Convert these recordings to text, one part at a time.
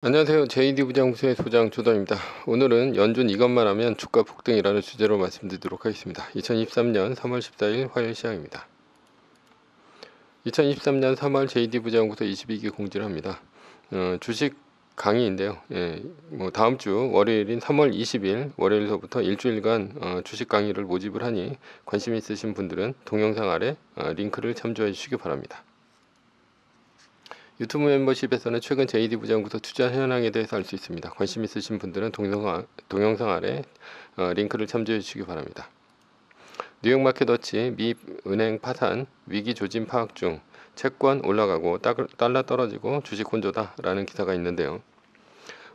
안녕하세요. JD 부장부서의 소장 조던입니다. 오늘은 연준 이것만 하면 주가 폭등이라는 주제로 말씀드리도록 하겠습니다. 2023년 3월 14일 화요일 시장입니다. 2023년 3월 JD 부장부서 22기 공지를 합니다. 주식 강의인데요. 다음 주 월요일인 3월 20일 월요일서부터 일주일간 주식 강의를 모집을 하니 관심 있으신 분들은 동영상 아래 링크를 참조해 주시기 바랍니다. 유튜브 멤버십에서는 최근 JD 부장부서 투자 현황에 대해서 알 수 있습니다. 관심 있으신 분들은 동영상 아래 링크를 참조해 주시기 바랍니다. 뉴욕 마켓워치 미 은행 파산 위기 조짐 파악 중 채권 올라가고 달러 떨어지고 주식 혼조다 라는 기사가 있는데요.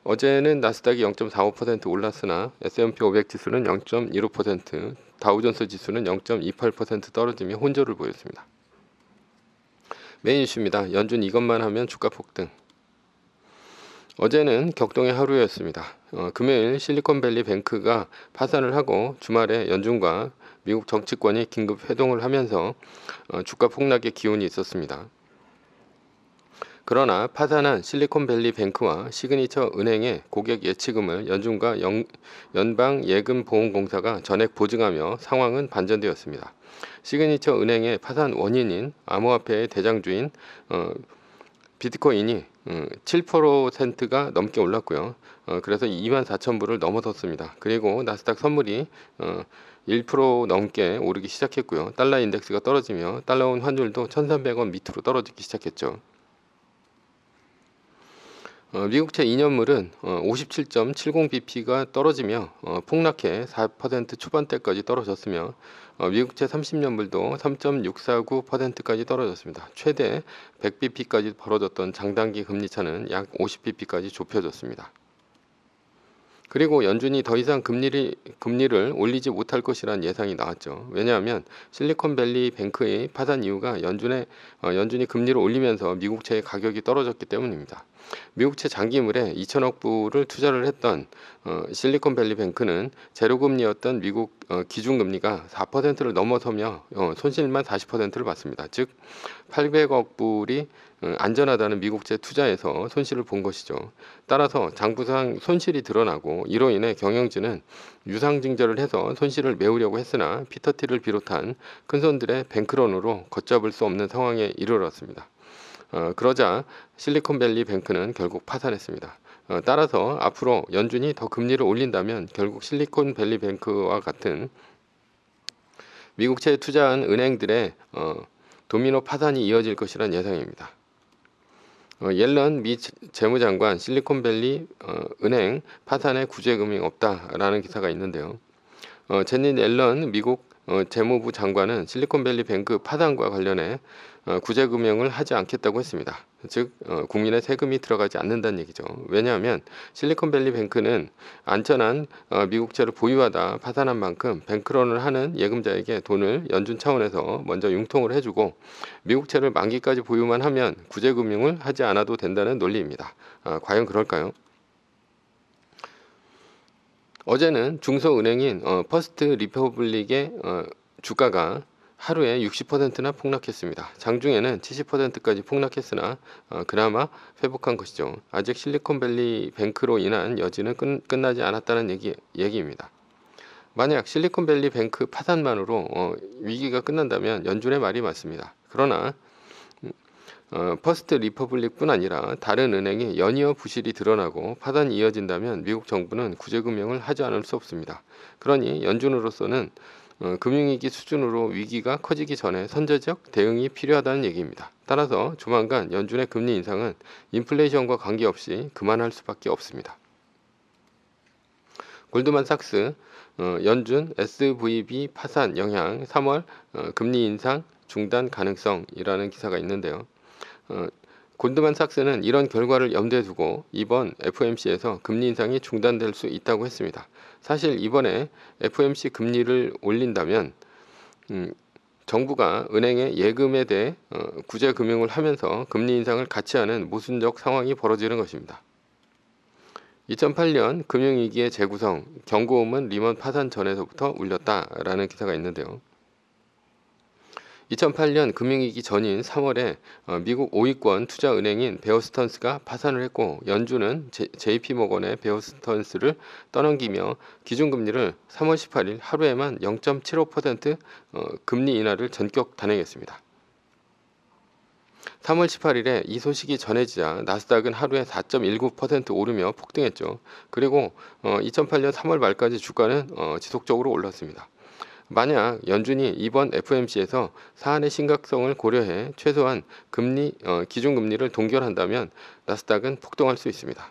어제는 나스닥이 0.45% 올랐으나 S&P 500 지수는 0.15%, 다우존스 지수는 0.28% 떨어지며 혼조를 보였습니다. 메인 이슈입니다. 연준 이것만 하면 주가 폭등. 어제는 격동의 하루였습니다. 금요일 실리콘밸리 뱅크가 파산을 하고 주말에 연준과 미국 정치권이 긴급 회동을 하면서 주가 폭락의 기운이 있었습니다. 그러나 파산한 실리콘밸리 뱅크와 시그니처 은행의 고객 예치금을 연준과 연방예금보험공사가 전액 보증하며 상황은 반전되었습니다. 시그니처 은행의 파산 원인인 암호화폐의 대장주인 비트코인이 7%가 넘게 올랐고요. 그래서 24,000불을 넘어섰습니다. 그리고 나스닥 선물이 1% 넘게 오르기 시작했고요. 달러 인덱스가 떨어지며 달러원 환율도 1,300원 밑으로 떨어지기 시작했죠. 미국채 2년물은 57.70bp가 떨어지며 폭락해 4% 초반대까지 떨어졌으며 미국채 30년물도 3.649%까지 떨어졌습니다. 최대 100bp까지 벌어졌던 장단기 금리차는 약 50bp까지 좁혀졌습니다. 그리고 연준이 더 이상 금리를 올리지 못할 것이란 예상이 나왔죠. 왜냐하면 실리콘밸리 뱅크의 파산 이유가 연준이 금리를 올리면서 미국채의 가격이 떨어졌기 때문입니다. 미국채 장기물에 2천억 불을 투자를 했던 실리콘밸리 뱅크는 제로금리였던 미국 기준금리가 4%를 넘어서며 손실만 40%를 봤습니다. 즉 800억 불이 안전하다는 미국채 투자에서 손실을 본 것이죠. 따라서 장부상 손실이 드러나고 이로 인해 경영진은 유상증자를 해서 손실을 메우려고 했으나 피터 틸을 비롯한 큰손들의 뱅크런으로 걷잡을 수 없는 상황에 이르렀습니다. 그러자 실리콘밸리 뱅크는 결국 파산했습니다. 따라서 앞으로 연준이 더 금리를 올린다면 결국 실리콘밸리 뱅크와 같은 미국채에 투자한 은행들의 도미노 파산이 이어질 것이란 예상입니다. 옐런 미 재무장관 실리콘밸리 은행 파산에 구제금이 없다라는 기사가 있는데요. 제닛 옐런 미국 재무부 장관은 실리콘밸리 뱅크 파산과 관련해 구제금융을 하지 않겠다고 했습니다. 즉 국민의 세금이 들어가지 않는다는 얘기죠. 왜냐하면 실리콘밸리 뱅크는 안전한 미국채를 보유하다 파산한 만큼 뱅크런을 하는 예금자에게 돈을 연준 차원에서 먼저 융통을 해주고 미국채를 만기까지 보유만 하면 구제금융을 하지 않아도 된다는 논리입니다. 과연 그럴까요? 어제는 중소은행인 퍼스트 리퍼블릭의 주가가 하루에 60%나 폭락했습니다. 장중에는 70%까지 폭락했으나 그나마 회복한 것이죠. 아직 실리콘밸리 뱅크로 인한 여지는 끝나지 않았다는 얘기입니다. 만약 실리콘밸리 뱅크 파산만으로 위기가 끝난다면 연준의 말이 맞습니다. 그러나 퍼스트 리퍼블릭뿐 아니라 다른 은행에 연이어 부실이 드러나고 파산이 이어진다면 미국 정부는 구제금융을 하지 않을 수 없습니다. 그러니 연준으로서는 금융위기 수준으로 위기가 커지기 전에 선제적 대응이 필요하다는 얘기입니다. 따라서 조만간 연준의 금리 인상은 인플레이션과 관계없이 그만할 수밖에 없습니다. 골드만삭스 연준 SVB 파산 영향 3월 금리 인상 중단 가능성이라는 기사가 있는데요. 골드만삭스는 이런 결과를 염두에 두고 이번 FOMC에서 금리 인상이 중단될 수 있다고 했습니다. 사실 이번에 FOMC 금리를 올린다면 정부가 은행의 예금에 대해 구제 금융을 하면서 금리 인상을 같이 하는 모순적 상황이 벌어지는 것입니다. 2008년 금융위기의 재구성, 경고음은 리먼 파산 전에서부터 울렸다라는 기사가 있는데요. 2008년 금융위기 전인 3월에 미국 5위권 투자은행인 베어스턴스가 파산을 했고 연준은 JP모건의 베어스턴스를 떠넘기며 기준금리를 3월 18일 하루에만 0.75% 금리 인하를 전격 단행했습니다. 3월 18일에 이 소식이 전해지자 나스닥은 하루에 4.19% 오르며 폭등했죠. 그리고 2008년 3월 말까지 주가는 지속적으로 올랐습니다. 만약 연준이 이번 FOMC에서 사안의 심각성을 고려해 최소한 기준금리를 동결한다면 나스닥은 폭등할 수 있습니다.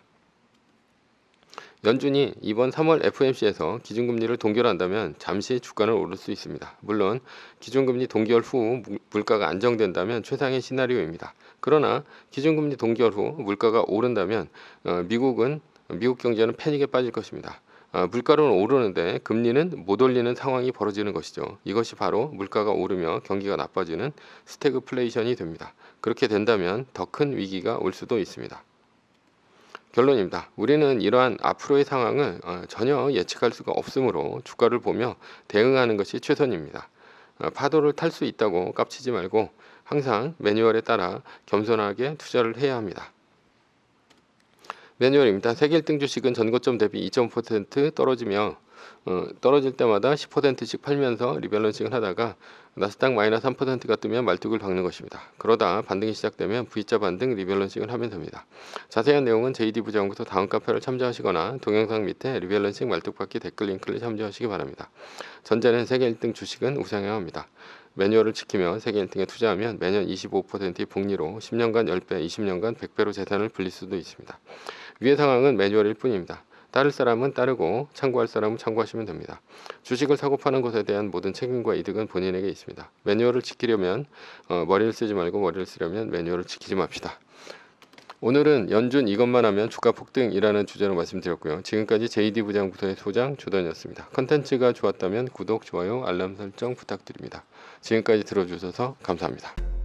연준이 이번 3월 FOMC에서 기준금리를 동결한다면 잠시 주가는 오를 수 있습니다. 물론 기준금리 동결 후 물가가 안정된다면 최상의 시나리오입니다. 그러나 기준금리 동결 후 물가가 오른다면 미국 경제는 패닉에 빠질 것입니다. 물가는 오르는데 금리는 못 올리는 상황이 벌어지는 것이죠. 이것이 바로 물가가 오르며 경기가 나빠지는 스태그플레이션이 됩니다. 그렇게 된다면 더 큰 위기가 올 수도 있습니다. 결론입니다. 우리는 이러한 앞으로의 상황을 전혀 예측할 수가 없으므로 주가를 보며 대응하는 것이 최선입니다. 파도를 탈 수 있다고 깝치지 말고 항상 매뉴얼에 따라 겸손하게 투자를 해야 합니다. 매뉴얼입니다. 세계 1등 주식은 전고점 대비 2.5% 떨어지며 떨어질 때마다 10%씩 팔면서 리밸런싱을 하다가 나스닥 마이너스 3%가 뜨면 말뚝을 박는 것입니다. 그러다 반등이 시작되면 V자 반등 리밸런싱을 하면 됩니다. 자세한 내용은 JD 부장부터 다음 카페를 참조하시거나 동영상 밑에 리밸런싱 말뚝박기 댓글 링크를 참조하시기 바랍니다. 전제는 세계 1등 주식은 우상해야 합니다. 매뉴얼을 지키며 세계 1등에 투자하면 매년 25%의 복리로 10년간 10배, 20년간 100배로 재산을 불릴 수도 있습니다. 위의 상황은 매뉴얼일 뿐입니다. 따를 사람은 따르고 참고할 사람은 참고하시면 됩니다. 주식을 사고 파는 것에 대한 모든 책임과 이득은 본인에게 있습니다. 매뉴얼을 지키려면 머리를 쓰지 말고 머리를 쓰려면 매뉴얼을 지키지 맙시다. 오늘은 연준 이것만 하면 주가 폭등이라는 주제로 말씀드렸고요. 지금까지 JD 부장부터의 소장 조던이었습니다. 컨텐츠가 좋았다면 구독, 좋아요, 알람 설정 부탁드립니다. 지금까지 들어주셔서 감사합니다.